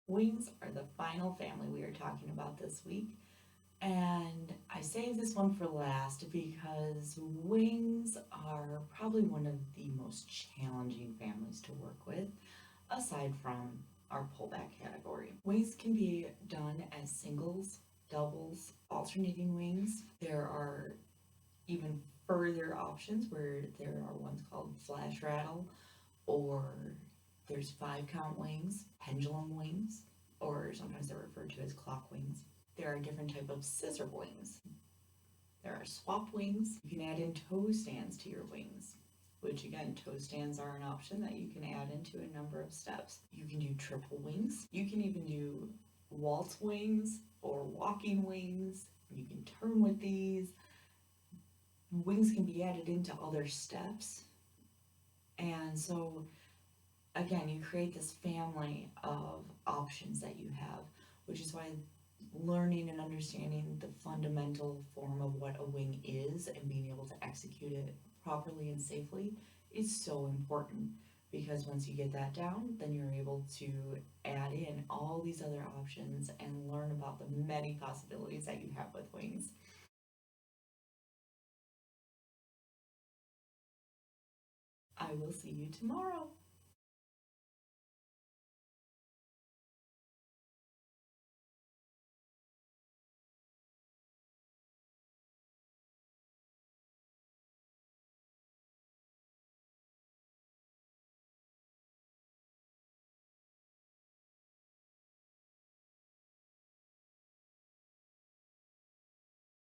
Wings are the final family we are talking about this week. And I saved this one for last because wings are probably one of the most challenging families to work with, aside from our pullback category. Wings can be done as singles, doubles, alternating wings. There are even further options where there are ones called flash rattle, or there's 5 count wings, pendulum wings, or sometimes they're referred to as clock wings. There are different type of scissor wings. There are swap wings. You can add in toe stands to your wings, which again, toe stands are an option that you can add into a number of steps. You can do triple wings. You can even do waltz wings or walking wings. You can turn with these. Wings can be added into other steps. And so again, you create this family of options that you have, which is why learning and understanding the fundamental form of what a wing is and being able to execute it properly and safely is so important, because once you get that down, then you're able to add in all these other options and learn about the many possibilities that you have with wings. I will see you tomorrow.